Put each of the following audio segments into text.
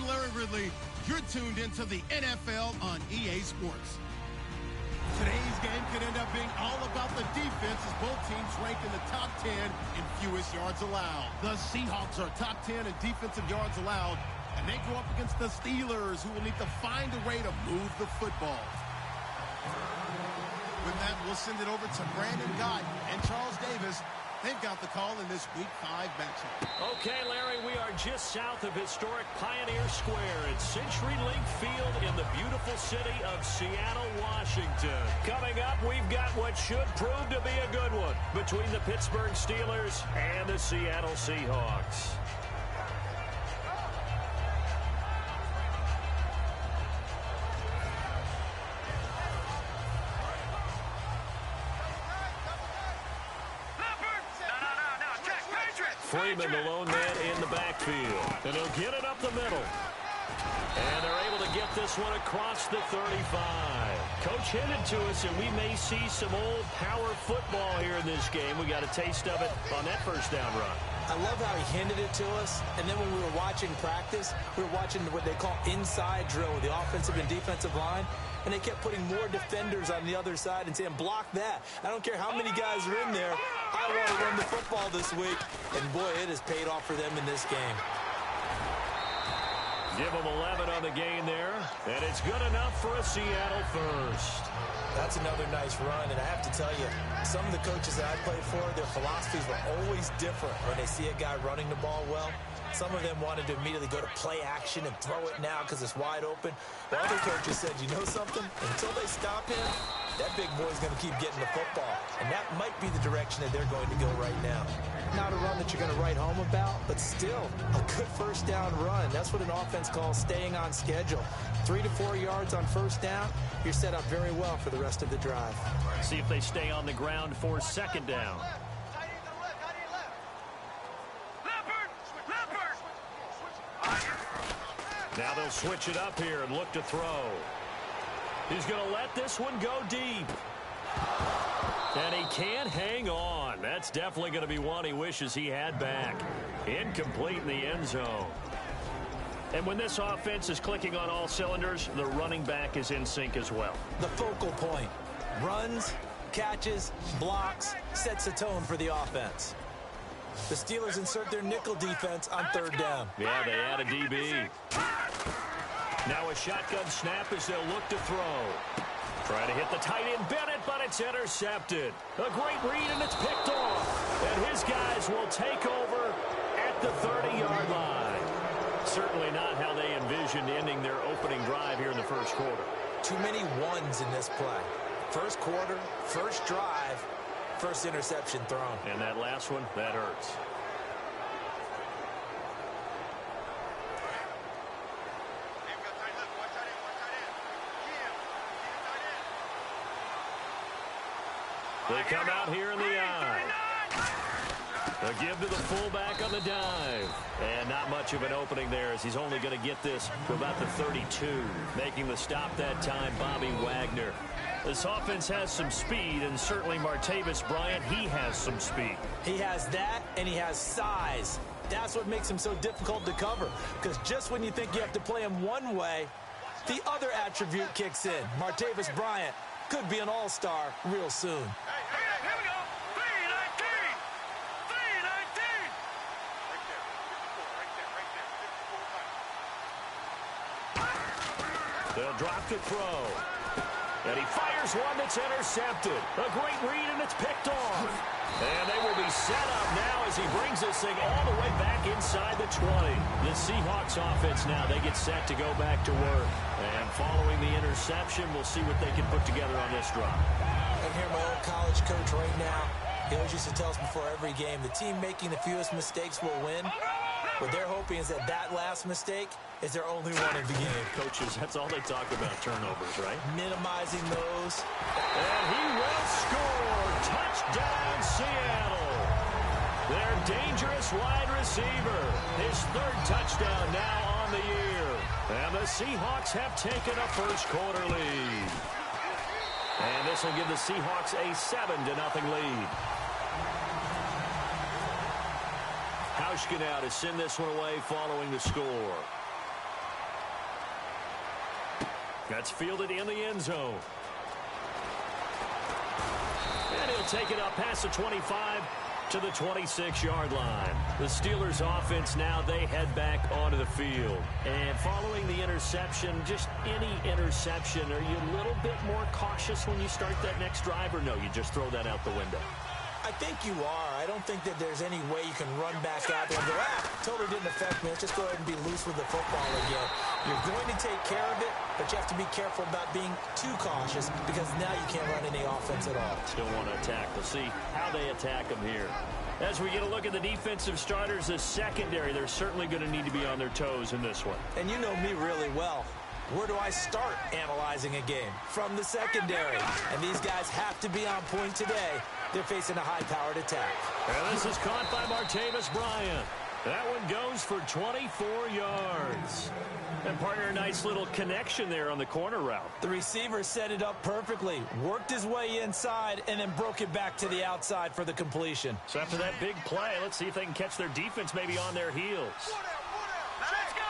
Larry Ridley. You're tuned into the NFL on EA Sports. Today's game could end up being all about the defense as both teams rank in the top 10 in fewest yards allowed. The Seahawks are top 10 in defensive yards allowed, and they go up against the Steelers, who will need to find a way to move the football. With that, we'll send it over to Brandon Gott and Charles Davis. They've got the call in this Week 5 matchup. Okay, Larry, we are just south of historic Pioneer Square at CenturyLink Field in the beautiful city of Seattle, Washington. Coming up, we've got what should prove to be a good one between the Pittsburgh Steelers and the Seattle Seahawks. Freeman, the lone man in the backfield. And he'll get it up the middle. And they're able to get this one across the 35. Coach hinted to us that we may see some old power football here in this game. We got a taste of it on that first down run. I love how he hinted it to us. And then when we were watching practice, we were watching what they call inside drill with the offensive and defensive line. And they kept putting more defenders on the other side and saying, block that. I don't care how many guys are in there. I want to run the football this week. And, boy, it has paid off for them in this game. Give them 11 on the gain there. And it's good enough for a Seattle first. That's another nice run. And I have to tell you, some of the coaches that I played for, their philosophies were always different when they see a guy running the ball well. Some of them wanted to immediately go to play action and throw it now because it's wide open. While other coaches said, you know something? Until they stop him, that big boy's going to keep getting the football. And that might be the direction that they're going to go right now. Not a run that you're going to write home about, but still a good first down run. That's what an offense calls staying on schedule. 3 to 4 yards on first down, you're set up very well for the rest of the drive. See if they stay on the ground for second down. Now they'll switch it up here and look to throw. He's going to let this one go deep. And he can't hang on. That's definitely going to be one he wishes he had back. Incomplete in the end zone. And when this offense is clicking on all cylinders, the running back is in sync as well. The focal point. Runs, catches, blocks, sets the tone for the offense. The Steelers insert their nickel defense on third down. Yeah, they add a DB. Now a shotgun snap as they'll look to throw. Try to hit the tight end Bennett, but it's intercepted. A great read, and it's picked off. And his guys will take over at the 30-yard line. Certainly not how they envisioned ending their opening drive here in the first quarter. Too many ones in this play. First quarter, first drive, first interception thrown. And that last one, that hurts. They come out here in the eye. A give to the fullback on the dive. And not much of an opening there as he's only going to get this to about the 32. Making the stop that time, Bobby Wagner. This offense has some speed, and certainly Martavis Bryant, he has some speed. He has that, and he has size. That's what makes him so difficult to cover. Because just when you think you have to play him one way, the other attribute kicks in. Martavis Bryant could be an all-star real soon. They'll drop to throw. And he fires one that's intercepted. A great read, and it's picked off. And they will be set up now as he brings this thing all the way back inside the 20. The Seahawks offense now, they get set to go back to work. And following the interception, we'll see what they can put together on this drive. I'm here, my old college coach right now. He always used to tell us before every game, the team making the fewest mistakes will win. What they're hoping is that last mistake is their only one of the game. Coaches, that's all they talk about, turnovers, right? Minimizing those. And he will score. Touchdown, Seattle. Their dangerous wide receiver. His third touchdown now on the year. And the Seahawks have taken a first quarter lead. And this will give the Seahawks a 7-0 lead. Hauschka now to send this one away following the score. That's fielded in the end zone. And he'll take it up past the 25 to the 26-yard line. The Steelers offense now, they head back onto the field. And following the interception, just any interception, are you a little bit more cautious when you start that next drive, or no, you just throw that out the window? I think you are. I don't think that there's any way you can run back out there and go, totally didn't affect me. Let's just go ahead and be loose with the football again. You're going to take care of it, but you have to be careful about being too cautious because now you can't run any offense at all. Still want to attack. We'll see how they attack them here. As we get a look at the defensive starters, the secondary, they're certainly going to need to be on their toes in this one. And you know me really well. Where do I start analyzing a game? From the secondary. And these guys have to be on point today. They're facing a high-powered attack. And this is caught by Martavis Bryant. That one goes for 24 yards. And partner, a nice little connection there on the corner route. The receiver set it up perfectly, worked his way inside, and then broke it back to the outside for the completion. So after that big play, let's see if they can catch their defense maybe on their heels. Let's go!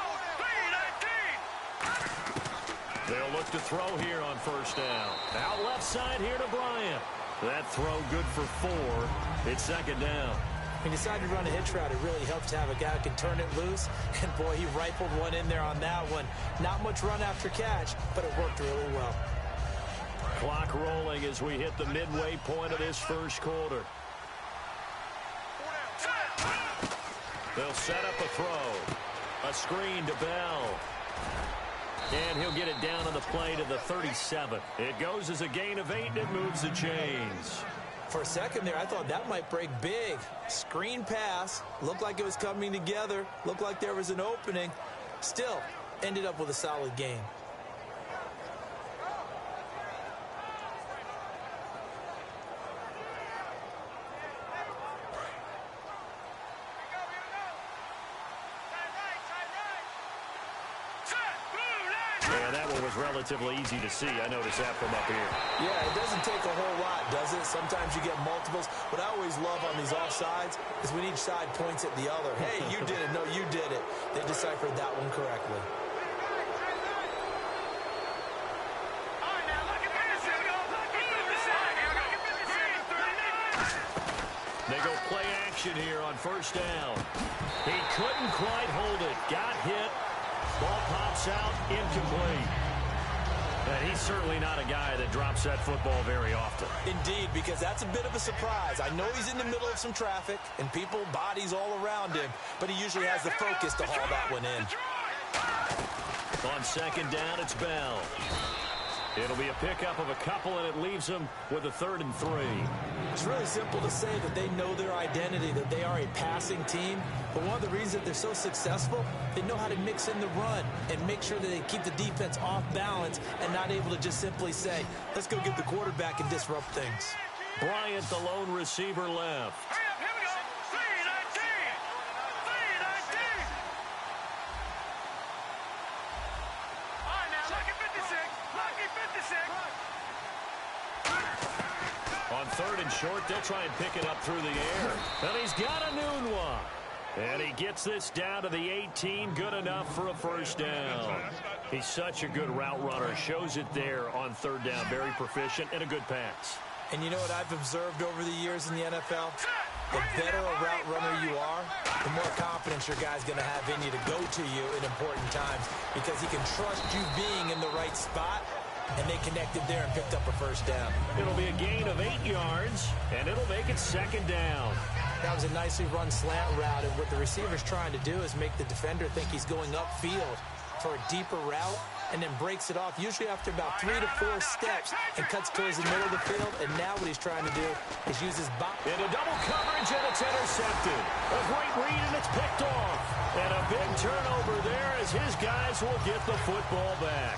3-19! They'll look to throw here on first down. Out left side here to Bryant. That throw good for 4. It's second down. He decided to run a hitch route. It really helps to have a guy who can turn it loose. And, boy, he rifled one in there on that one. Not much run after catch, but it worked really well. Clock rolling as we hit the midway point of this first quarter. They'll set up a throw. A screen to Bell. And he'll get it down on the play to the 37. It goes as a gain of 8, and it moves the chains. For a second there, I thought that might break big. Screen pass. Looked like it was coming together. Looked like there was an opening. Still, ended up with a solid gain. Yeah, that one was relatively easy to see. I noticed that from up here. Yeah, it doesn't take a whole lot, does it? Sometimes you get multiples. What I always love on these offsides is when each side points at the other. Hey, you did it. No, you did it. They deciphered that one correctly. They go play action here on first down. He couldn't quite hold it. Got hit. Ball pops out, incomplete. And he's certainly not a guy that drops that football very often. Indeed, because that's a bit of a surprise. I know he's in the middle of some traffic and people, bodies all around him, but he usually has the focus to haul that one in. On second down, it's Bell. It'll be a pickup of a couple, and it leaves them with a 3rd and 3. It's really simple to say that they know their identity, that they are a passing team. But one of the reasons that they're so successful, they know how to mix in the run and make sure that they keep the defense off balance and not able to just simply say, let's go get the quarterback and disrupt things. Bryant, the lone receiver, left. Here we go. 3-19! 3-19! All right, now, lucky 56. Lucky 56. On 3rd and short, they'll try and pick it up through the air. And he's got a noon one. And he gets this down to the 18, good enough for a first down. He's such a good route runner. Shows it there on 3rd down. Very proficient and a good pass. And you know what I've observed over the years in the NFL? The better a route runner you are, the more confidence your guy's going to have in you to go to you in important times because he can trust you being in the right spot, and they connected there and picked up a first down. It'll be a gain of 8 yards, and it'll make it second down. That was a nicely run slant route, and what the receiver's trying to do is make the defender think he's going upfield for a deeper route, and then breaks it off, usually after about 3 to 4 steps, and cuts towards the middle of the field. And now what he's trying to do is use his body. Into double coverage, and it's intercepted. A great read, and it's picked off. And a big turnover there as his guys will get the football back.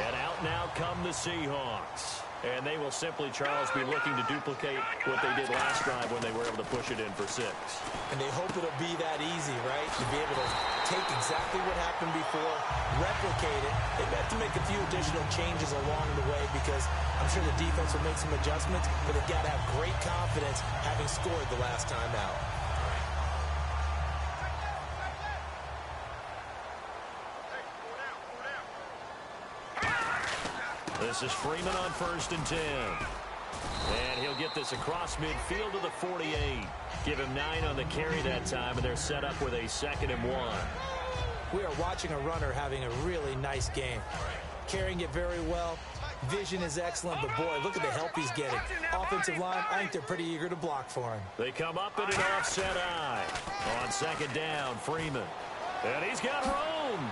And out now come the Seahawks. And they will simply, Charles, be looking to duplicate what they did last drive when they were able to push it in for 6. And they hope it'll be that easy, right? To be able to take exactly what happened before, replicate it. They have to make a few additional changes along the way because I'm sure the defense will make some adjustments, but they've got to have great confidence having scored the last time out. This is Freeman on 1st and 10. And he'll get this across midfield to the 48. Give him 9 on the carry that time, and they're set up with a 2nd and 1. We are watching a runner having a really nice game. Carrying it very well. Vision is excellent, but boy, look at the help he's getting. Offensive line, I think they're pretty eager to block for him. They come up in an offset eye. On 2nd down, Freeman. And he's got room.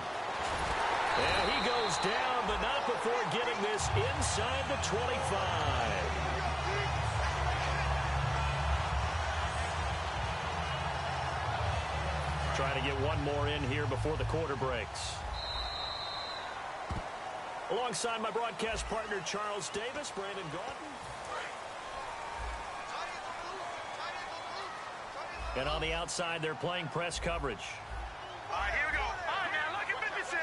And he goes down, but not before getting this inside the 25. Trying to get one more in here before the quarter breaks. Alongside my broadcast partner, Charles Davis, Brandon Gordon. And on the outside, they're playing press coverage. All right, here we go. All right, now, look at 56.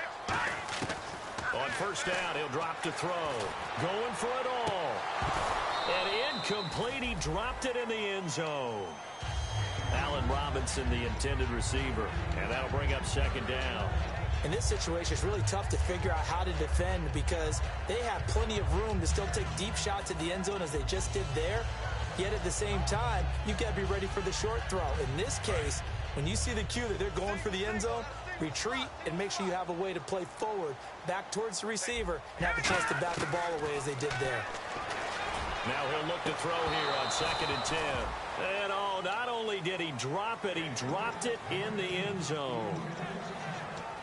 On 1st down, he'll drop to throw. Going for it all. And incomplete. He dropped it in the end zone. Allen Robinson, the intended receiver. And that'll bring up 2nd down. In this situation, it's really tough to figure out how to defend because they have plenty of room to still take deep shots at the end zone as they just did there. Yet at the same time, you've got to be ready for the short throw. In this case, when you see the cue that they're going for the end zone, retreat and make sure you have a way to play forward, back towards the receiver, and have a chance to bat the ball away as they did there. Now he'll look to throw here on 2nd and 10. And oh, not only did he drop it, he dropped it in the end zone.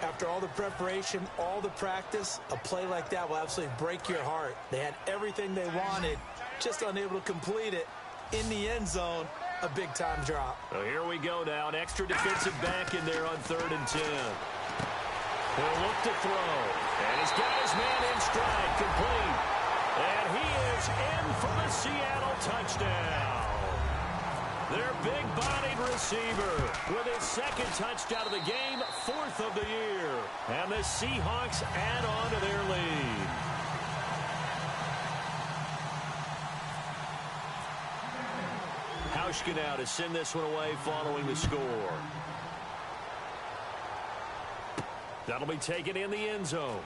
After all the preparation, all the practice, a play like that will absolutely break your heart. They had everything they wanted, just unable to complete it. In the end zone, a big-time drop. So here we go now, an extra defensive back in there on 3rd and 10. He'll look to throw, and he's got his man in stride, complete. And he is in for the Seattle touchdown. Their big-bodied receiver with his 2nd touchdown of the game, 4th of the year. And the Seahawks add on to their lead. Hauschka now to send this one away following the score. That'll be taken in the end zone.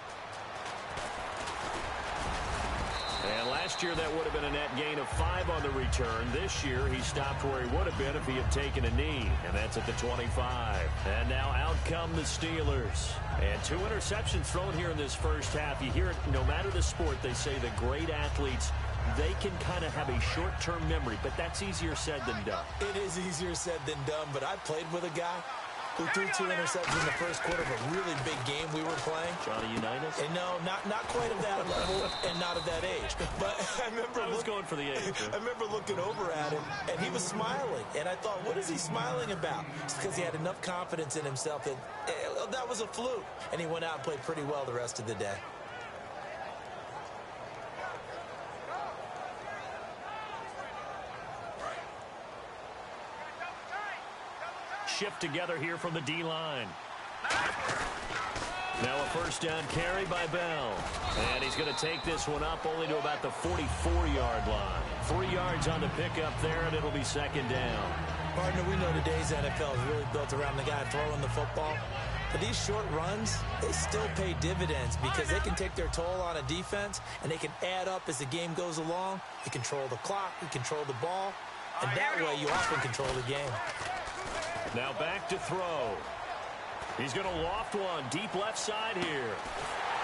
And last year, that would have been a net gain of 5 on the return. This year, he stopped where he would have been if he had taken a knee, and that's at the 25. And now out come the Steelers. And 2 interceptions thrown here in this first half. You hear it, no matter the sport, they say the great athletes, they can kind of have a short-term memory, but that's easier said than done. It is easier said than done, but I played with a guy who threw 2 interceptions in the first quarter of a really big game we were playing. Johnny Unitas? And no, not quite of that level and not of that age. But I remember I was going for the age. I remember looking over at him, and he was smiling. And I thought, what is he smiling about? It's because he had enough confidence in himself that that was a fluke. And he went out and played pretty well the rest of the day. Shift together here from the D-line. Now a 1st down carry by Bell. And he's going to take this one up only to about the 44-yard line. 3 yards on the pickup there, and it'll be 2nd down. Partner, we know today's NFL is really built around the guy throwing the football. But these short runs, they still pay dividends because they can take their toll on a defense, and they can add up as the game goes along. You control the clock, you control the ball, and that way you often control the game. Now back to throw. He's going to loft one deep left side here.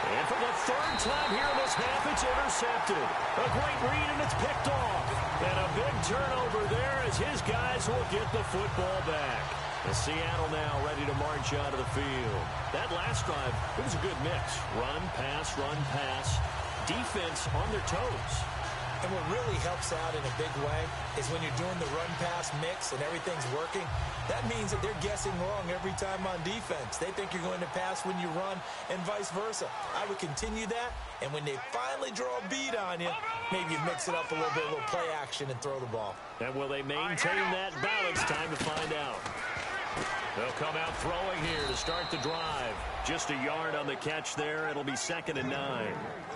And for the 3rd time here in this half, it's intercepted. A great read, and it's picked off. And a big turnover there as his guys will get the football back. And Seattle now ready to march out of the field. That last drive, it was a good mix. Run, pass, defense on their toes. And what really helps out in a big way is when you're doing the run-pass mix and everything's working, that means that they're guessing wrong every time on defense. They think you're going to pass when you run and vice versa. I would continue that, and when they finally draw a bead on you, maybe you mix it up a little bit, a little play action, and throw the ball. And will they maintain that balance? Time to find out. They'll come out throwing here to start the drive. Just a yard on the catch there. It'll be 2nd and 9.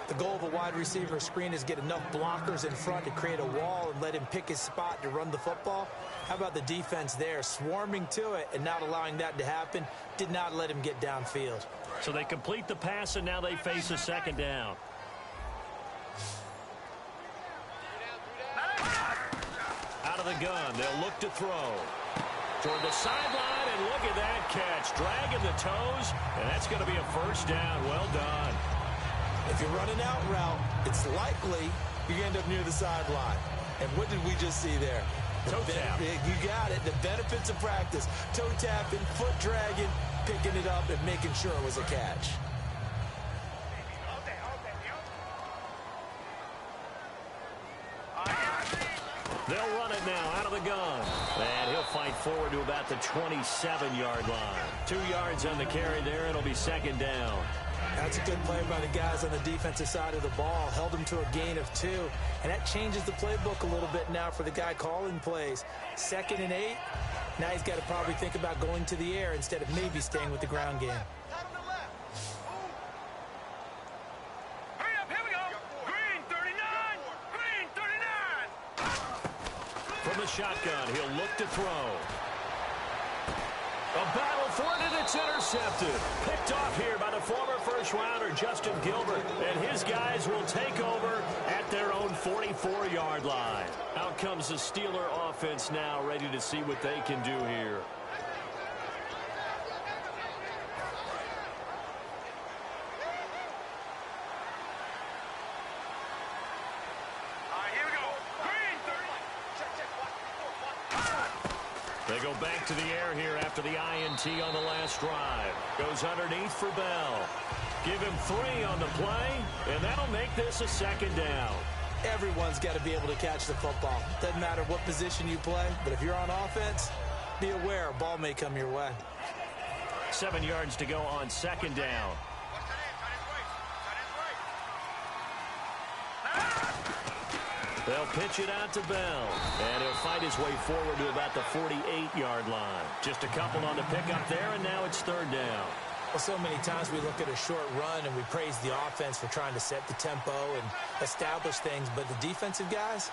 The goal of a wide receiver screen is get enough blockers in front to create a wall and let him pick his spot to run the football. How about the defense there, swarming to it and not allowing that to happen? Did not let him get downfield. So they complete the pass, and now they face a 2nd down. Out of the gun, they'll look to throw. Toward the sideline, and look at that catch. Dragging the toes, and that's going to be a first down. Well done. If you're running out route, it's likely you end up near the sideline. And what did we just see there? Toe tap. You got it. The benefits of practice. Toe tapping, foot dragging, picking it up, and making sure it was a catch. They'll run it now out of the gun. And he'll fight forward to about the 27-yard line. 2 yards on the carry there. It'll be second down. That's a good play by the guys on the defensive side of the ball. Held them to a gain of 2. And that changes the playbook a little bit now for the guy calling plays. 2nd and 8. Now he's got to probably think about going to the air instead of maybe staying with the ground game. Hurry up, here we go. Green 39. Green 39. From the shotgun, he'll look to throw. A battle for it, and it's intercepted. Picked off here by the former first-rounder Justin Gilbert. And his guys will take over at their own 44-yard line. Out comes the Steeler offense now, ready to see what they can do here. They go back to the air here after the INT on the last drive. Goes underneath for Bell. Give him 3 on the play, and that'll make this a second down. Everyone's got to be able to catch the football. Doesn't matter what position you play, but if you're on offense, be aware a ball may come your way. 7 yards to go on second down. They'll pitch it out to Bell, and he'll fight his way forward to about the 48-yard line. Just a couple on the pickup there, and now it's third down. Well, so many times we look at a short run and we praise the offense for trying to set the tempo and establish things, but the defensive guys,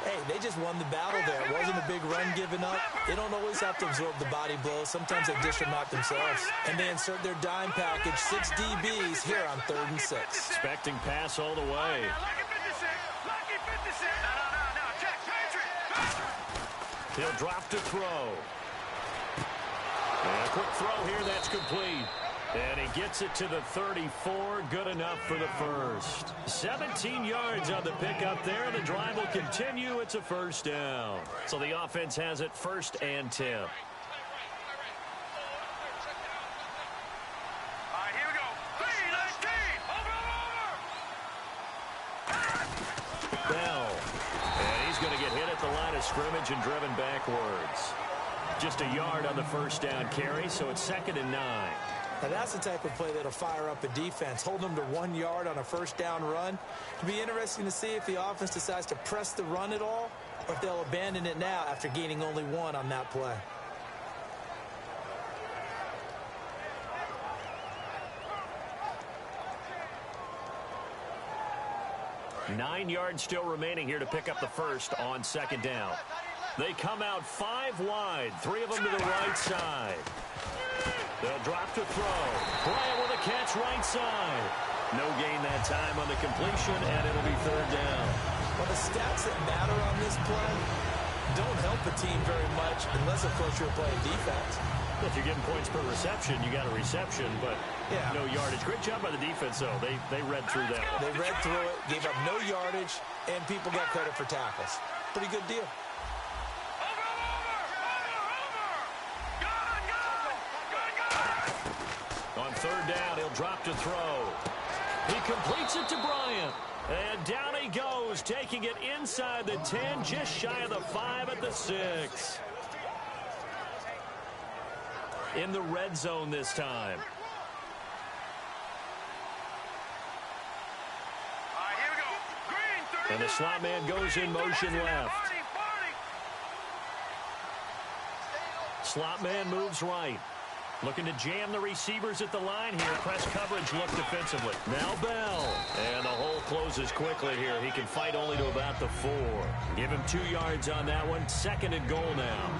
hey, they just won the battle there. It wasn't a big run given up. They don't always have to absorb the body blows. Sometimes they dish them out themselves. And they insert their dime package, 6 DBs here on 3rd and 6. Expecting pass all the way. He'll drop to throw. And a quick throw here, that's complete. And he gets it to the 34, good enough for the first. 17 yards on the pickup there. The drive will continue. It's a first down. So the offense has it 1st and 10. All right, here we go. 3-19. Over. Bell. And he's going to get hit at the line of scrimmage and driven backwards. Just a yard on the first down carry, so it's 2nd and 9. Now that's the type of play that'll fire up a defense. Hold them to 1 yard on a first down run. It'll be interesting to see if the offense decides to press the run at all, or if they'll abandon it now after gaining only 1 on that play. Nine yards still remaining here to pick up the first on second down. They come out 5 wide, 3 of them to the right side. They'll drop to throw. Bryant with a catch right side. No gain that time on the completion, and it'll be 3rd down. Well, the stats that matter on this play don't help a team very much unless, of course, you're playing defense. If you're getting points per reception, you got a reception, but no yardage. Great job by the defense, though. They read through that one. They read through it, gave up no yardage, and people got credit for tackles. Pretty good deal. On 3rd down, he'll drop to throw. He completes it to Bryant. And down he goes, taking it inside the 10, just shy of the 5 at the 6. In the red zone this time. And the slot man goes in motion left. Slot man moves right. Looking to jam the receivers at the line here. Press coverage look defensively. Now Bell. And the hole closes quickly here. He can fight only to about the 4. Give him 2 yards on that one. 2nd and goal now.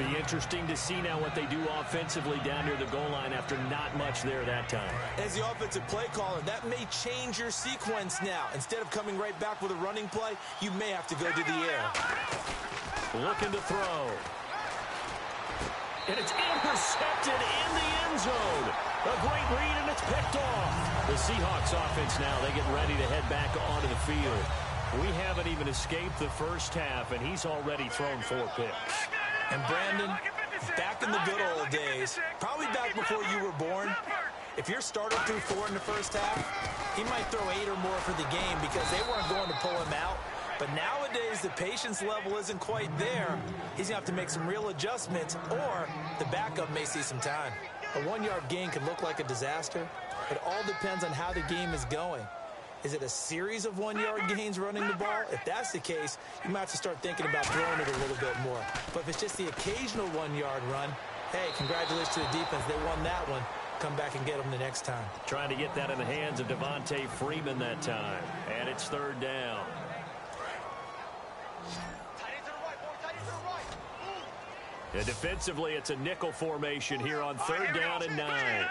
Be interesting to see now what they do offensively down near the goal line after not much there that time. As the offensive play caller, that may change your sequence now. Instead of coming right back with a running play, you may have to go to the air. Looking to throw. And it's intercepted in the end zone. A great read, and it's picked off. The Seahawks offense now, they get ready to head back onto the field. We haven't even escaped the first half, and he's already thrown 4 picks. And Brandon, back in the good old days, probably back before you were born, if your starter threw 4 in the first half, he might throw 8 or more for the game because they weren't going to pull him out. But nowadays, the patience level isn't quite there. He's going to have to make some real adjustments, or the backup may see some time. A 1-yard gain can look like a disaster. It all depends on how the game is going. Is it a series of 1-yard gains running the ball? If that's the case, you might have to start thinking about throwing it a little bit more. But if it's just the occasional 1-yard run, hey, congratulations to the defense. They won that one. Come back and get them the next time. Trying to get that in the hands of Devontae Freeman that time. And it's 3rd down. And defensively, it's a nickel formation here on 3rd down and 9.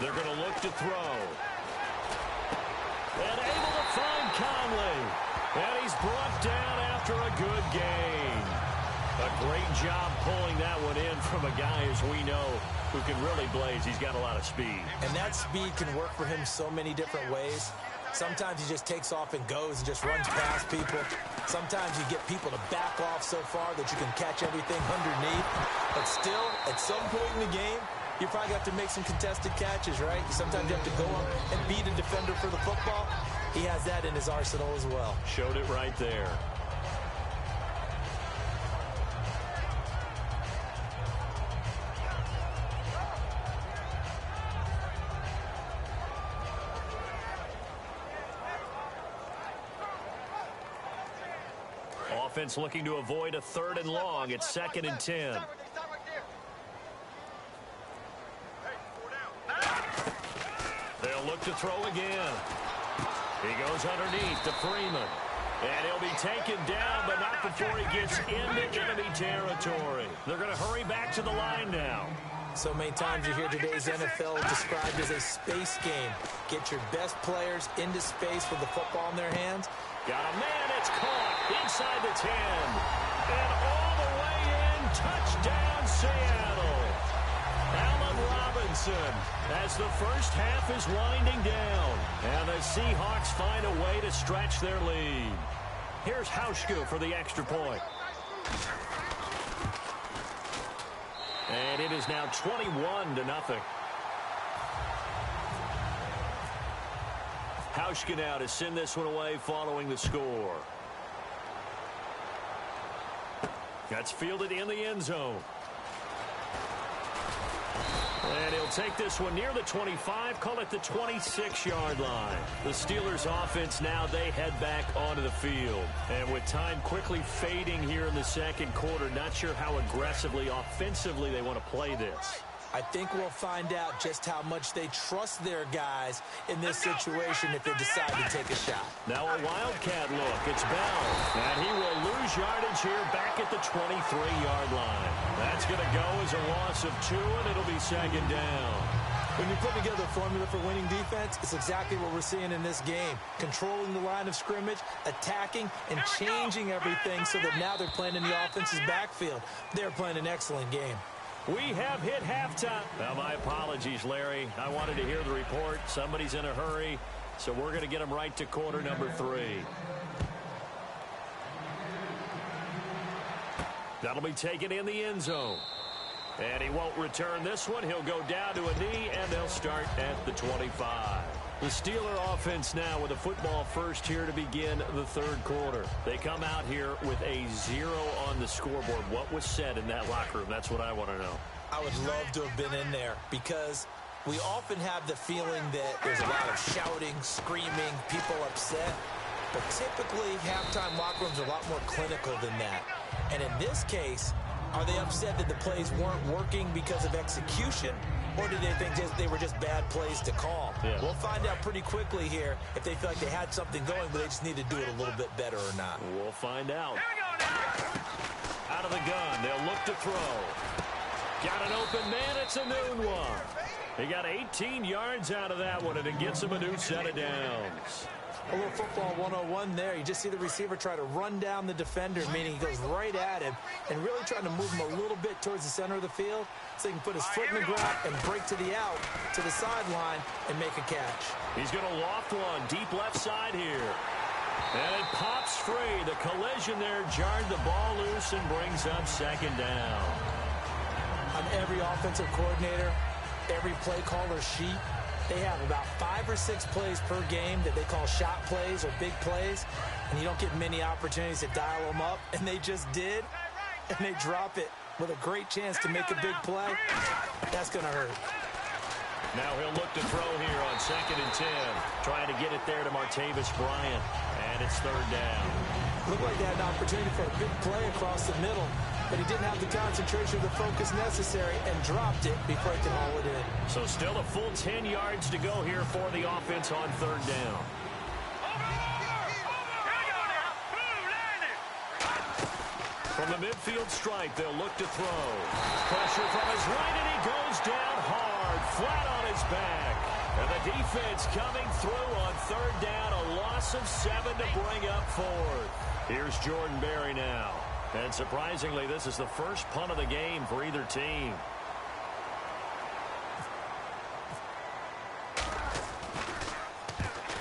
They're going to look to throw. And able to find Conley. And he's brought down after a good gain. A great job pulling that one in from a guy, as we know, who can really blaze. He's got a lot of speed. And that speed can work for him so many different ways. Sometimes he just takes off and goes and just runs past people. Sometimes you get people to back off so far that you can catch everything underneath. But still, at some point in the game, you probably have to make some contested catches, right? Sometimes you have to go up and beat a defender for the football. He has that in his arsenal as well. Showed it right there. Offense looking to avoid a 3rd and long. It's 2nd and 10. They'll look to throw again. He goes underneath to Freeman. And he'll be taken down, but not before he gets into enemy territory. They're going to hurry back to the line now. So many times you hear today's NFL described as a space game. Get your best players into space with the football in their hands. Got a man, it's caught inside the 10. And all the way in, touchdown Seattle. Allen Robinson as the first half is winding down. And the Seahawks find a way to stretch their lead. Here's Hauschka for the extra point. And it is now 21-0. Hauschka now to send this one away following the score. That's fielded in the end zone. And he'll take this one near the 25, call it the 26-yard line. The Steelers offense now, they head back onto the field. And with time quickly fading here in the 2nd quarter, not sure how aggressively, offensively they want to play this. I think we'll find out just how much they trust their guys in this situation if they decide to take a shot. Now a wildcat look. It's Bell. And he will lose yardage here back at the 23-yard line. That's going to go as a loss of 2, and it'll be 2nd down. When you put together a formula for winning defense, it's exactly what we're seeing in this game. Controlling the line of scrimmage, attacking, and changing everything so that now they're playing in the offense's backfield. They're playing an excellent game. We have hit halftime. Now, my apologies, Larry. I wanted to hear the report. Somebody's in a hurry, so we're going to get them right to quarter number 3. That'll be taken in the end zone. And he won't return this one. He'll go down to a knee, and they'll start at the 25. The Steeler offense now with a football first here to begin the 3rd quarter. They come out here with a 0 on the scoreboard. What was said in that locker room? That's what I want to know. I would love to have been in there because we often have the feeling that there's a lot of shouting, screaming, people upset. But typically, halftime locker rooms are a lot more clinical than that. And in this case, Are they upset that the plays weren't working because of execution, or did they think they were just bad plays to call? Yeah. We'll find out pretty quickly here if they feel like they had something going, but they just need to do it a little bit better or not. We'll find out. Out of the gun, they'll look to throw. Got an open man, it's a noon one. He got 18 yards out of that one, and it gets him a new set of downs. A little football 101 there. You just see the receiver try to run down the defender, meaning he goes right at him and really trying to move him a little bit towards the center of the field so he can put his foot in the ground and break to the out, to the sideline, and make a catch. He's going to loft one deep left side here. And it pops free. The collision there jarred the ball loose and brings up second down. On every offensive coordinator, every play caller sheet, they have about 5 or 6 plays per game that they call shot plays or big plays, and you don't get many opportunities to dial them up, and they just did, and they drop it with a great chance to make a big play. That's going to hurt. Now he'll look to throw here on 2nd and 10, trying to get it there to Martavis Bryant, and it's third down. Looked like they had an opportunity for a big play across the middle, but he didn't have the concentration or the focus necessary and dropped it before he could haul it in. So still a full 10 yards to go here for the offense on third down. From the midfield stripe, they'll look to throw. Pressure from his right, and he goes down hard, flat on his back. And the defense coming through on third down, a loss of 7 to bring up fourth. Here's Jordan Berry now. And surprisingly, this is the first punt of the game for either team.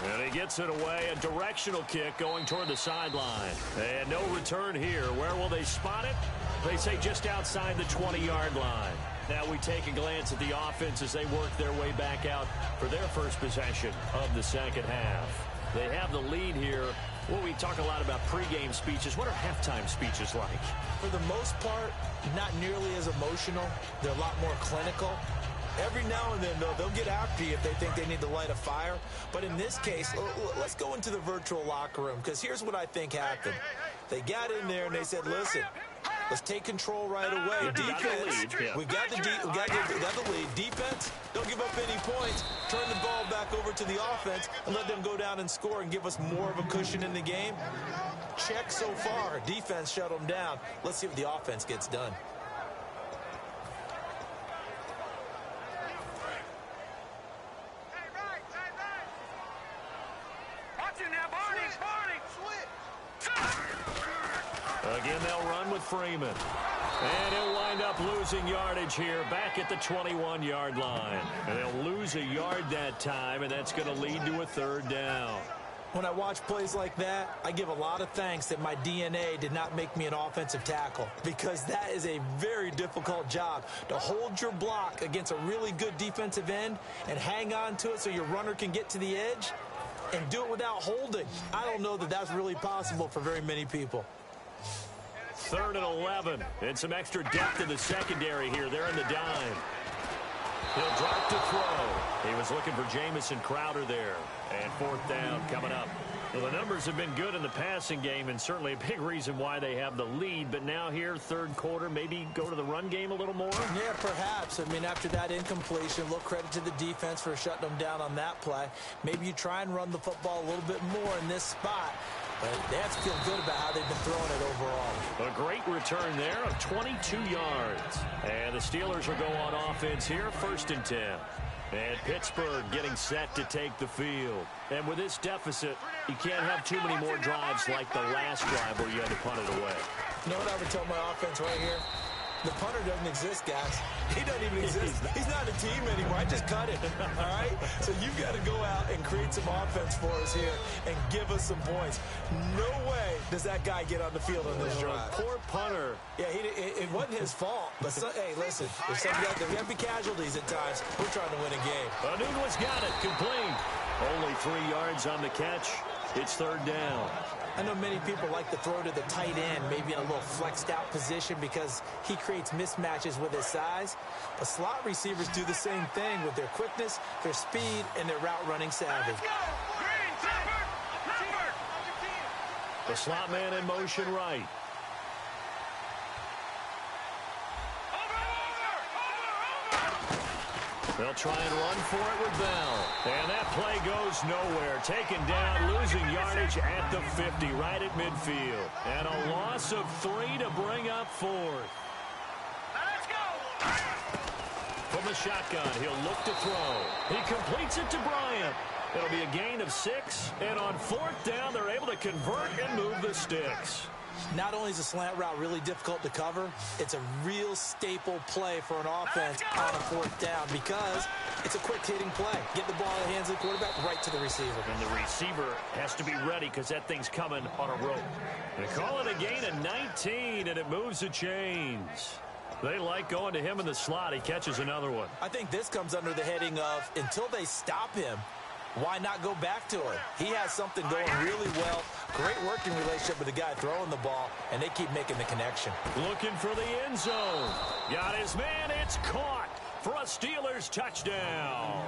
And he gets it away, a directional kick going toward the sideline. And no return here. Where will they spot it? They say just outside the 20-yard line. Now we take a glance at the offense as they work their way back out for their first possession of the second half. They have the lead here. Well, we talk a lot about pregame speeches. What are halftime speeches like? For the most part, not nearly as emotional. They're a lot more clinical. Every now and then, though, they'll get after you if they think they need to light a fire. But in this case, let's go into the virtual locker room, because here's what I think happened. They got in there and they said, listen, let's take control right away. Defense, we got the lead. Defense, don't give up any points. Turn the ball back over to the offense and let them go down and score and give us more of a cushion in the game. Check so far. Defense shut them down. Let's see what the offense gets done. Again, they'll run with Freeman. And he'll wind up losing yardage here back at the 21-yard line. And they'll lose a yard that time, and that's going to lead to a third down. When I watch plays like that, I give a lot of thanks that my DNA did not make me an offensive tackle, because that is a very difficult job, to hold your block against a really good defensive end and hang on to it so your runner can get to the edge and do it without holding. I don't know that that's really possible for very many people. 3rd and 11, and some extra depth in the secondary here. They're in the dime. He'll drop to throw. He was looking for Jamison Crowder there. And 4th down coming up. Well, the numbers have been good in the passing game, and certainly a big reason why they have the lead. But now here, third quarter, maybe go to the run game a little more? Yeah, perhaps. I mean, after that incompletion, a little credit to the defense for shutting them down on that play. Maybe you try and run the football a little bit more in this spot. But they have to feel good about how they've been throwing it overall. A great return there of 22 yards. And the Steelers will go on offense here, 1st and 10. And Pittsburgh getting set to take the field. And with this deficit, you can't have too many more drives like the last drive where you had to punt it away. You know what I would tell my offense right here? The punter doesn't exist, guys. He doesn't even exist. He's not a team anymore. I just cut it, all right? So you've got to go out and create some offense for us here and give us some points. No way does that guy get on the field on this drive. Poor punter. Yeah, it wasn't his fault. But, hey, listen, if there got to be casualties at times, we're trying to win a game. Anunwa's got it, complete. Only 3 yards on the catch. It's 3rd down. I know many people like to throw to the tight end, maybe in a little flexed out position because he creates mismatches with his size. But slot receivers do the same thing with their quickness, their speed, and their route running savvy. The slot man in motion right. They'll try and run for it with Bell. And that play goes nowhere. Taken down, losing yardage at the 50, right at midfield. And a loss of 3 to bring up 4th. Let's go. From the shotgun, he'll look to throw. He completes it to Bryant. It'll be a gain of 6. And on 4th down, they're able to convert and move the sticks. Not only is a slant route really difficult to cover, it's a real staple play for an offense on a 4th down because it's a quick-hitting play. Get the ball in the hands of the quarterback right to the receiver. And the receiver has to be ready because that thing's coming on a rope. They call it a gain of 19, and it moves the chains. They like going to him in the slot. He catches another one. I think this comes under the heading of until they stop him, why not go back to him? He has something going really well. Great working relationship with the guy throwing the ball, and they keep making the connection. Looking for the end zone. Got his man. It's caught for a Steelers touchdown.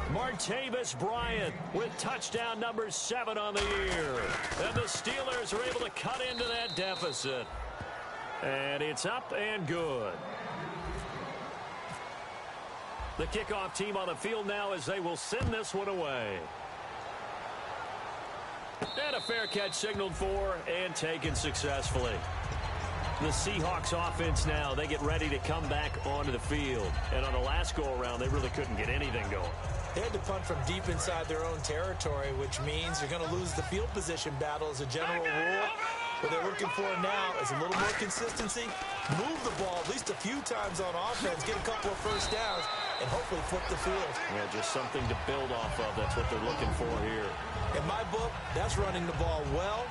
Martavis Bryant with touchdown number 7 on the year. And the Steelers are able to cut into that deficit. And it's up and good. The kickoff team on the field now as they will send this one away. And a fair catch signaled for and taken successfully. The Seahawks offense now, they get ready to come back onto the field. And on the last go-around, they really couldn't get anything going. They had to punt from deep inside their own territory, which means you're going to lose the field position battle as a general rule. What they're looking for now is a little more consistency, move the ball at least a few times on offense, get a couple of first downs, and hopefully flip the field. Yeah, just something to build off of. That's what they're looking for here. In my book, that's running the ball well,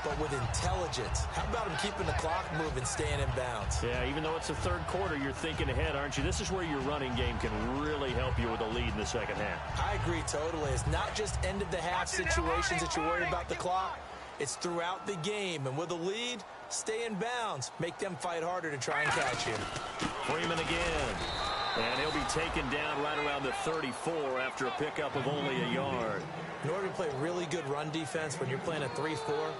but with intelligence. How about him keeping the clock moving, staying in bounds? Yeah, even though it's the third quarter, you're thinking ahead, aren't you? This is where your running game can really help you with a lead in the second half. I agree totally. It's not just end-of-the-half situations that you're worried about the clock. It's throughout the game. And with a lead, stay in bounds. Make them fight harder to try and catch you. Freeman again. And he'll be taken down right around the 34 after a pickup of only a yard. In order to play really good run defense when you're playing a 3-4,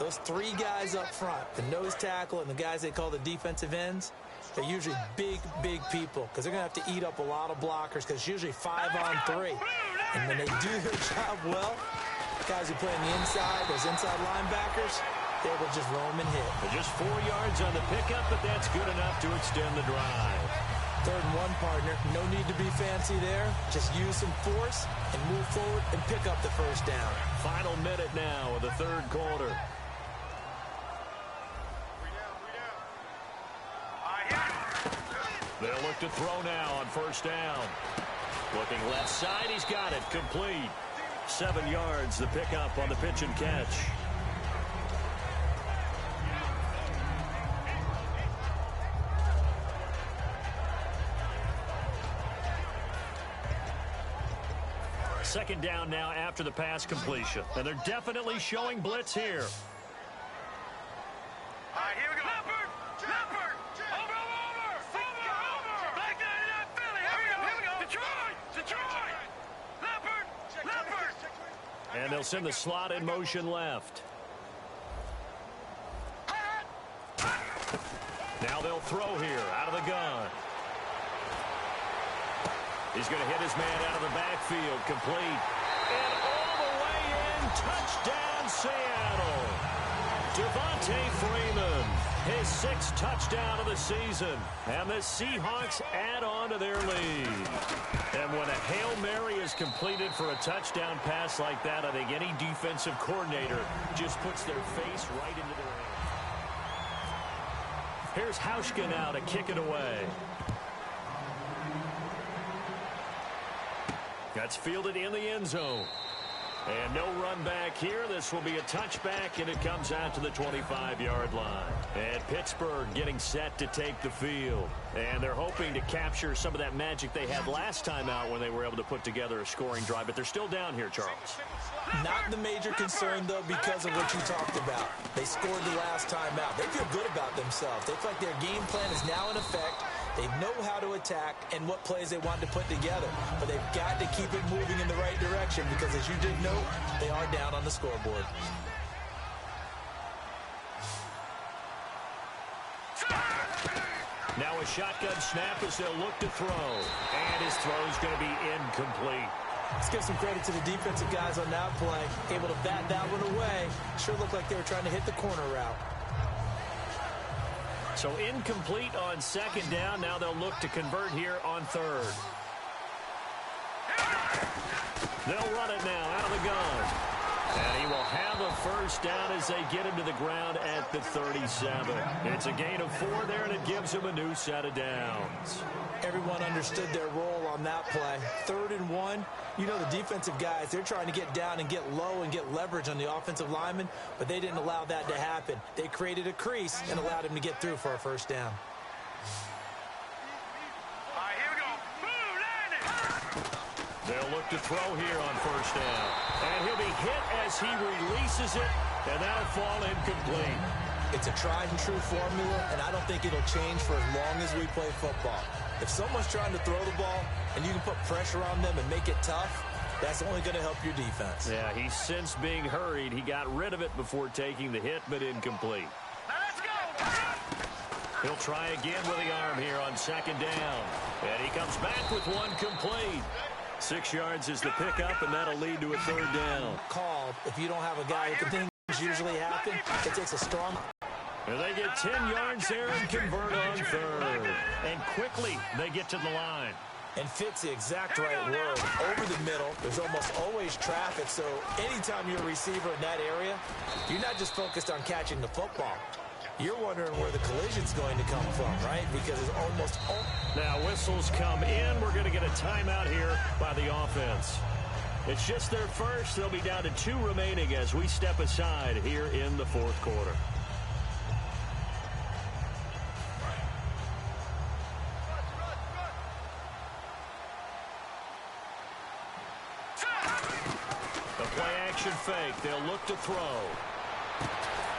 those 3 guys up front, the nose tackle and the guys they call the defensive ends, they're usually big, big people because they're going to have to eat up a lot of blockers because it's usually 5 on 3. And when they do their job well, guys who play on the inside, those inside linebackers, they will just roam and hit. Just 4 yards on the pickup, but that's good enough to extend the drive. 3rd and 1, partner. No need to be fancy there. Just use some force and move forward and pick up the first down. Final minute now of the 3rd quarter. They'll look to throw now on 1st down. Looking left side, he's got it. Complete. 7 yards, the pickup on the pitch and catch. Second down now after the pass completion. And they're definitely showing blitz here. All right, here we go. Leopard! Leopard! Over! Black 99 Philly! Here we go! Detroit! Leopard! And they'll send the slot in motion left. Now they'll throw here out of the gun. He's going to hit his man out of the backfield. Complete. And all the way in. Touchdown, Seattle. Devontae Freeman. His 6th touchdown of the season. And the Seahawks add on to their lead. And when a Hail Mary is completed for a touchdown pass like that, I think any defensive coordinator just puts their face right into their hands. Here's Hauschka now to kick it away. That's fielded in the end zone. And no run back here. This will be a touchback, and it comes out to the 25-yard line. And Pittsburgh getting set to take the field. And they're hoping to capture some of that magic they had last time out when they were able to put together a scoring drive. But they're still down here, Charles. Not the major concern, though, because of what you talked about. They scored the last time out. They feel good about themselves. They feel like their game plan is now in effect. They know how to attack and what plays they want to put together. But they've got to keep it moving in the right direction because, as you did note, they are down on the scoreboard. Now a shotgun snap as they'll look to throw. And his throw is going to be incomplete. Let's give some credit to the defensive guys on that play. Able to bat that one away. Sure looked like they were trying to hit the corner route. So incomplete on second down. Now they'll look to convert here on third. They'll run it now out of the gun. And he will have a first down as they get him to the ground at the 37. It's a gain of 4 there, and it gives him a new set of downs. Everyone understood their role on that play. 3rd and 1. You know the defensive guys, they're trying to get down and get low and get leverage on the offensive lineman, but they didn't allow that to happen. They created a crease and allowed him to get through for a first down. All right, here we go. Boom, landed. They'll look to throw here on first down. And he'll be hit as he releases it, and that'll fall incomplete. It's a tried-and-true formula, and I don't think it'll change for as long as we play football. If someone's trying to throw the ball and you can put pressure on them and make it tough, that's only going to help your defense. Yeah, he's since being hurried. He got rid of it before taking the hit, but incomplete. Now let's go. He'll try again with the arm here on second down. And he comes back with one complete. 6 yards is the pickup, and that'll lead to a third down. Called. If you don't have a guy who can things usually happen, it takes a strong... And they get 10 yards there and convert on third. And quickly, they get to the line. And fits the exact right word. Over the middle, there's almost always traffic, so anytime you're a receiver in that area, you're not just focused on catching the football. You're wondering where the collision's going to come from, right? Because it's almost... Now whistles come in. We're going to get a timeout here by the offense. It's just their first. They'll be down to 2 remaining as we step aside here in the fourth quarter. Play-action fake. They'll look to throw.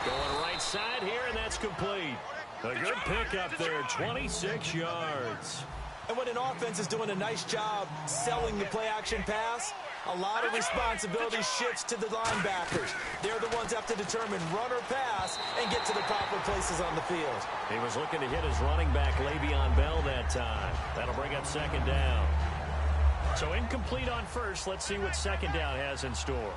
Going right side here, and that's complete. A good pickup there, 26 yards. And when an offense is doing a nice job selling the play-action pass, a lot of responsibility shifts to the linebackers. They're the ones that have to determine run or pass and get to the proper places on the field. He was looking to hit his running back, Le'Veon Bell, that time. That'll bring up second down. So incomplete on first. Let's see what second down has in store.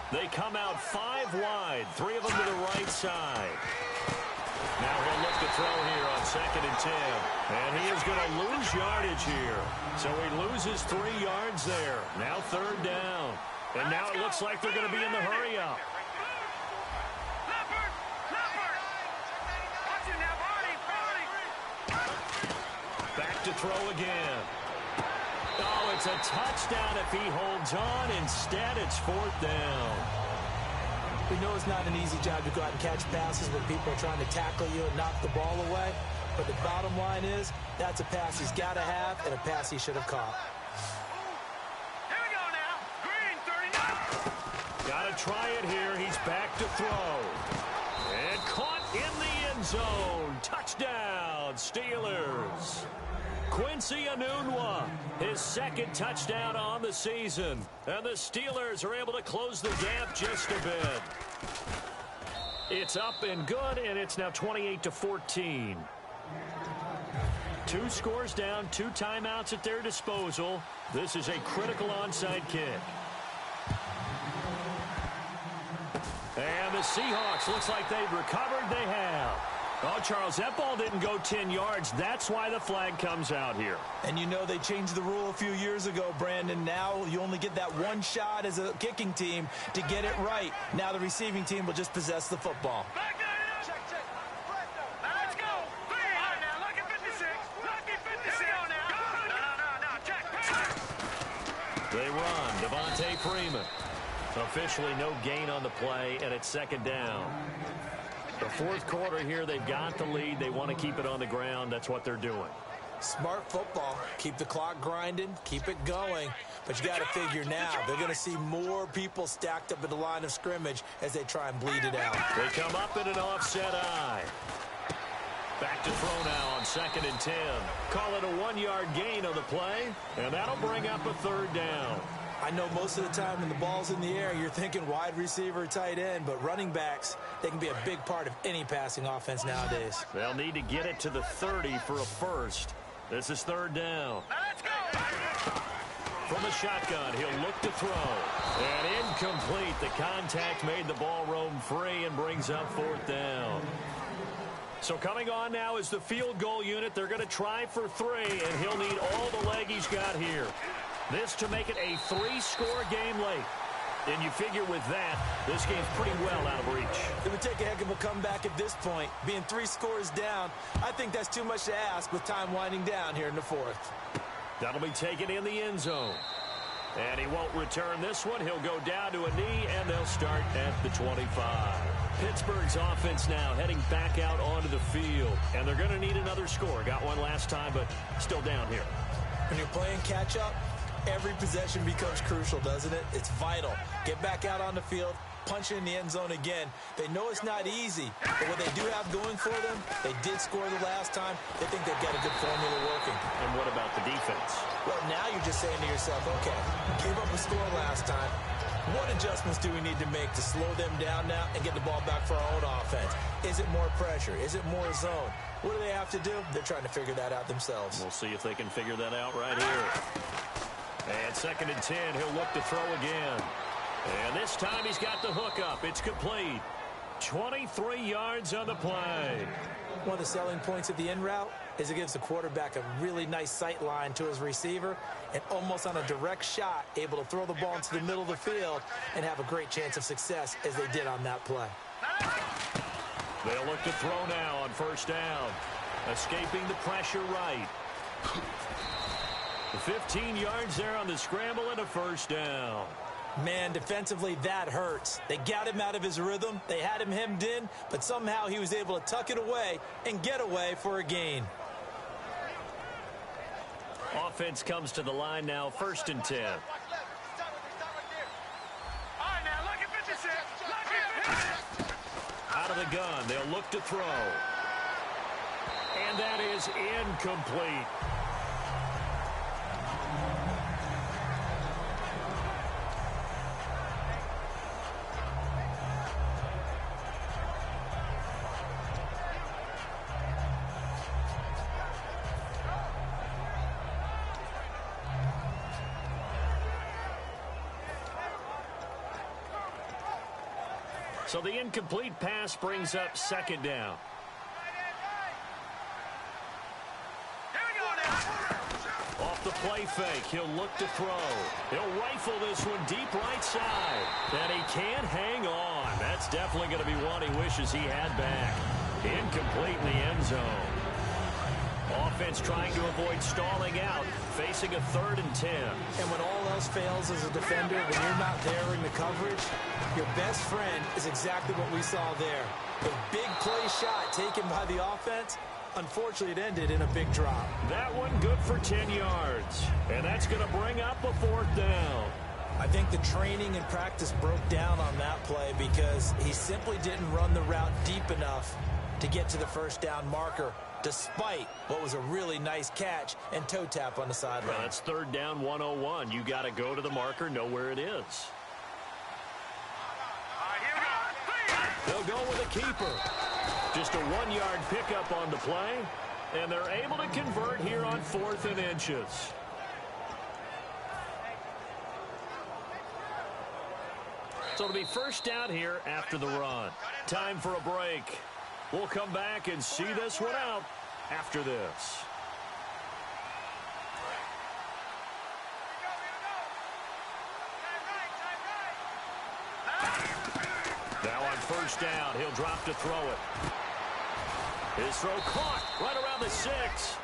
They come out 5 wide, 3 of them to the right side. Now he'll look to throw here on 2nd and 10. And he is going to lose yardage here. So he loses 3 yards there. Now 3rd down. And now it looks like they're going to be in the hurry-up. Back to throw again. Oh, it's a touchdown if he holds on. Instead, it's 4th down. We know it's not an easy job to go out and catch passes when people are trying to tackle you and knock the ball away. But the bottom line is, that's a pass he's got to have and a pass he should have caught. Here we go now. Green, 39. Got to try it here. He's back to throw. And caught in the end zone. Touchdown, Steelers. Quincy Enunwa, his 2nd touchdown on the season. And the Steelers are able to close the gap just a bit. It's up and good, and it's now 28-14. 2 scores down, 2 timeouts at their disposal. This is a critical onside kick. And the Seahawks, looks like they've recovered. They have. Oh, Charles, that ball didn't go 10 yards. That's why the flag comes out here. And you know they changed the rule a few years ago, Brandon. Now you only get that 1 shot as a kicking team to get it right. Now the receiving team will just possess the football. Back there, check. Now let's go. 3. All right, now look at 56. Look at 56. No, check. They run. Devontae Freeman. Officially no gain on the play, and it's 2nd down. The 4th quarter here, they've got the lead. They want to keep it on the ground. That's what they're doing. Smart football. Keep the clock grinding. Keep it going. But you got to figure now, they're going to see more people stacked up at the line of scrimmage as they try and bleed it out. They come up in an offset eye. Back to throw now on 2nd and 10. Call it a 1-yard gain on the play, and that'll bring up a 3rd down. I know most of the time when the ball's in the air, you're thinking wide receiver, tight end, but running backs, they can be a big part of any passing offense nowadays. They'll need to get it to the 30 for a first. This is third down. Now let's go. From the shotgun, he'll look to throw. And incomplete. The contact made the ball roam free and brings up fourth down. So coming on now is the field goal unit. They're going to try for 3, and he'll need all the leg he's got here. This to make it a 3-score game late. And you figure with that, this game's pretty well out of reach. It would take a heck of a comeback at this point. Being 3 scores down, I think that's too much to ask with time winding down here in the fourth. That'll be taken in the end zone. And he won't return this one. He'll go down to a knee, and they'll start at the 25. Pittsburgh's offense now heading back out onto the field. And they're going to need another score. Got one last time, but still down here. When you're playing catch-up, every possession becomes crucial, doesn't it? It's vital. Get back out on the field, punch it in the end zone again. They know it's not easy, but what they do have going for them, they did score the last time. They think they've got a good formula working. And what about the defense? Well, now you're just saying to yourself, okay, gave up a score last time. What adjustments do we need to make to slow them down now and get the ball back for our own offense? Is it more pressure? Is it more zone? What do they have to do? They're trying to figure that out themselves. We'll see if they can figure that out right here. And 2nd and 10, he'll look to throw again. And this time he's got the hook up. It's complete. 23 yards on the play. One of the selling points of the in route is it gives the quarterback a really nice sight line to his receiver and almost on a direct shot able to throw the ball into the middle of the field and have a great chance of success as they did on that play. They'll look to throw now on first down. Escaping the pressure right. 15 yards there on the scramble and a first down. Man, defensively, that hurts. They got him out of his rhythm. They had him hemmed in, but somehow he was able to tuck it away and get away for a gain. Offense comes to the line now, 1st and 10. All right, now look at 56. Look at 56. Out of the gun, they'll look to throw. And that is incomplete. So the incomplete pass brings up 2nd down. Here we go now. Off the play fake, he'll look to throw. He'll rifle this one deep right side. And he can't hang on. That's definitely going to be one he wishes he had back. Incomplete in the end zone. Offense trying to avoid stalling out, facing a 3rd and 10. And when all else fails as a defender, when you're not there in the coverage, your best friend is exactly what we saw there. A big play shot taken by the offense. Unfortunately, it ended in a big drop. That one good for 10 yards. And that's going to bring up a 4th down. I think the training and practice broke down on that play because he simply didn't run the route deep enough to get to the first down marker, despite what was a really nice catch and toe tap on the sideline. Well, that's 3rd down 101. You got to go to the marker, know where it is. All right, here we go. They'll go with a keeper. Just a 1-yard pickup on the play, and they're able to convert here on 4th and inches. So it'll be first down here after the run. Time for a break. We'll come back and see this one out after this. Now on first down, he'll drop to throw it. His throw caught right around the 6.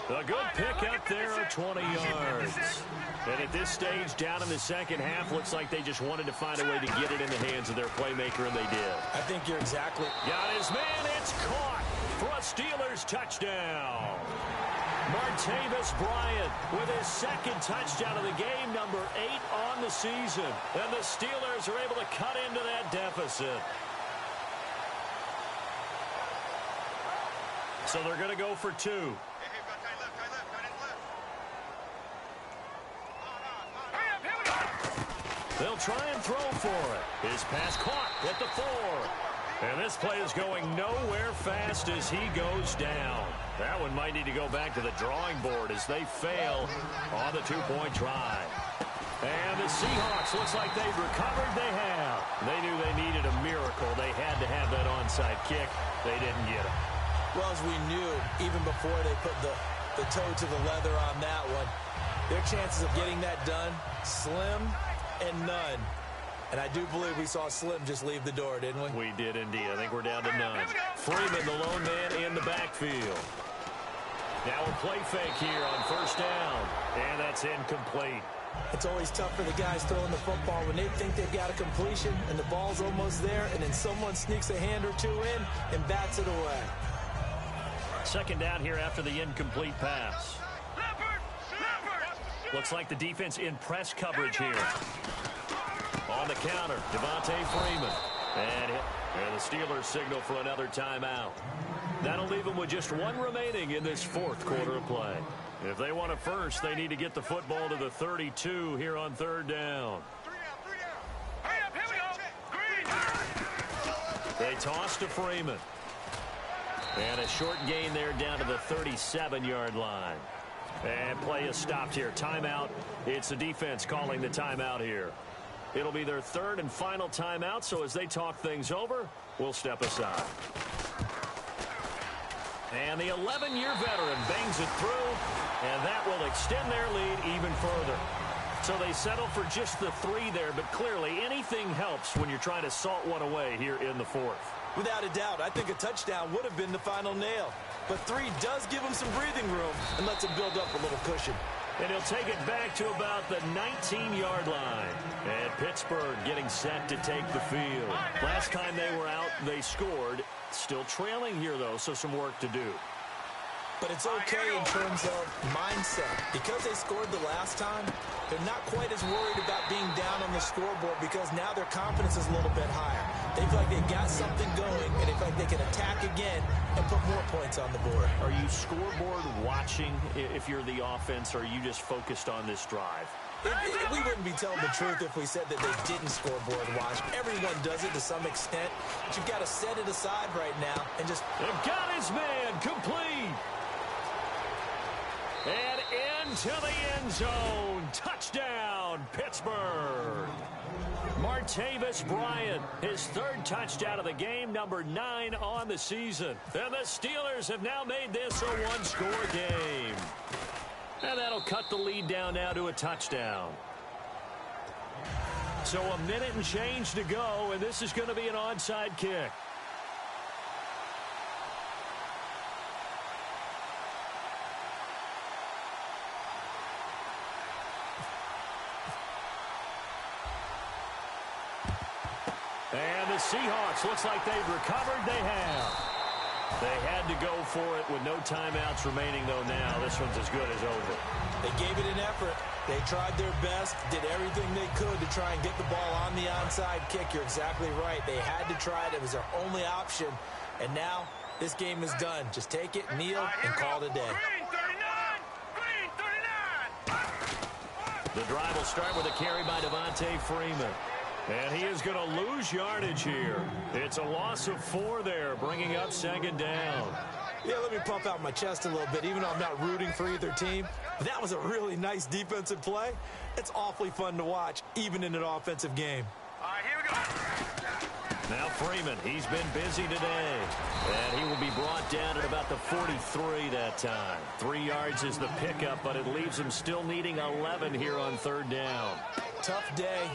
A good pickup there of 20 yards. And at this stage, down in the second half, looks like they just wanted to find a way to get it in the hands of their playmaker, and they did. I think you're exactly... Got his man, it's caught for a Steelers touchdown. Martavis Bryant with his 2nd touchdown of the game, number 8 on the season. And the Steelers are able to cut into that deficit. So they're going to go for 2. They'll try and throw for it. His pass caught at the 4. And this play is going nowhere fast as he goes down. That one might need to go back to the drawing board as they fail on the 2-point try. And the Seahawks, looks like they've recovered. They have. They knew they needed a miracle. They had to have that onside kick. They didn't get it. Well, as we knew, even before they put the toe to the leather on that one, their chances of getting that done, slim and none. And I do believe we saw Slim just leave the door, didn't we? We did indeed. I think we're down to none. Freeman, the lone man in the backfield. Now a play fake here on first down. And that's incomplete. It's always tough for the guys throwing the football when they think they've got a completion and the ball's almost there, and then someone sneaks a hand or two in and bats it away. Second down here after the incomplete pass. Looks like the defense in press coverage here. On the counter, Devontae Freeman. And the Steelers signal for another timeout. That'll leave them with just one remaining in this fourth quarter of play. If they want it first, they need to get the football to the 32 here on third down. They toss to Freeman. And a short gain there down to the 37-yard line. And play is stopped here. Timeout. It's the defense calling the timeout here. It'll be their third and final timeout, so as they talk things over, we'll step aside. And the 11-year veteran bangs it through, and that will extend their lead even further. So they settle for just the 3 there, but clearly anything helps when you're trying to salt one away here in the fourth. Without a doubt, I think a touchdown would have been the final nail. But 3 does give them some breathing room and lets them build up a little cushion. And he'll take it back to about the 19-yard line. And Pittsburgh getting set to take the field. Last time they were out, they scored. Still trailing here, though, so some work to do. But it's okay in terms of mindset. Because they scored the last time, they're not quite as worried about being down on the scoreboard because now their confidence is a little bit higher. They feel like they've got something going, and they feel like they can attack again and put more points on the board. Are you scoreboard watching if you're the offense, or are you just focused on this drive? We wouldn't be telling the truth if we said that they didn't scoreboard watch. Everyone does it to some extent, but you've got to set it aside right now and just... They've got his man complete. And into the end zone. Touchdown, Pittsburgh. Martavis Bryant, his third touchdown of the game, number 9 on the season. And the Steelers have now made this a one-score game. And that'll cut the lead down now to a touchdown. So a minute and change to go, and this is going to be an onside kick. And the Seahawks, looks like they've recovered. They have. They had to go for it with no timeouts remaining, though, now. This one's as good as over. They gave it an effort. They tried their best, did everything they could to try and get the ball on the onside kick. You're exactly right. They had to try it. It was their only option. And now this game is done. Just take it, kneel, and call it a day. Green 39. The drive will start with a carry by Devontae Freeman. And he is going to lose yardage here. It's a loss of 4 there, bringing up second down. Yeah, let me pump out my chest a little bit, even though I'm not rooting for either team. That was a really nice defensive play. It's awfully fun to watch, even in an offensive game. All right, here we go. Now Freeman, he's been busy today. And he will be brought down at about the 43 that time. 3 yards is the pickup, but it leaves him still needing 11 here on third down. Tough day.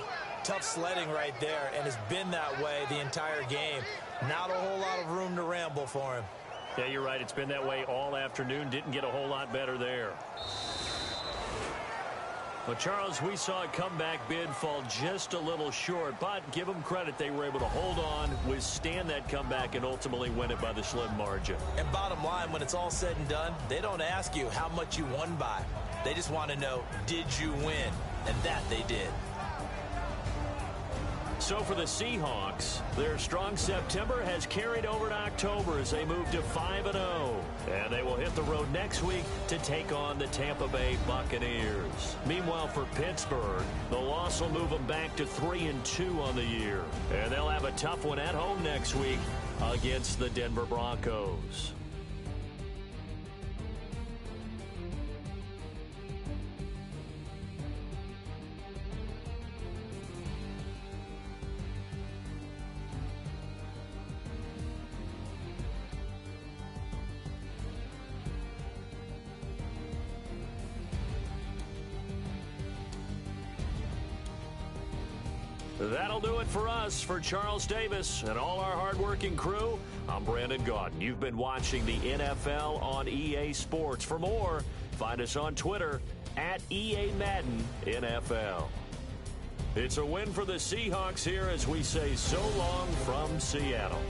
Tough sledding right there, and it's been that way the entire game. Not a whole lot of room to ramble for him. Yeah, you're right. It's been that way all afternoon. Didn't get a whole lot better there. Well, Charles, we saw a comeback bid fall just a little short, but give them credit. They were able to hold on, withstand that comeback, and ultimately win it by the slim margin. And bottom line, when it's all said and done, they don't ask you how much you won by. They just want to know, did you win? And that they did. So for the Seahawks, their strong September has carried over to October as they move to 5-0. And they will hit the road next week to take on the Tampa Bay Buccaneers. Meanwhile, for Pittsburgh, the loss will move them back to 3-2 on the year. And they'll have a tough one at home next week against the Denver Broncos. That'll do it for us. For Charles Davis and all our hardworking crew, I'm Brandon Gaudin. You've been watching the NFL on EA Sports. For more, find us on Twitter at EA Madden NFL. It's a win for the Seahawks here as we say so long from Seattle.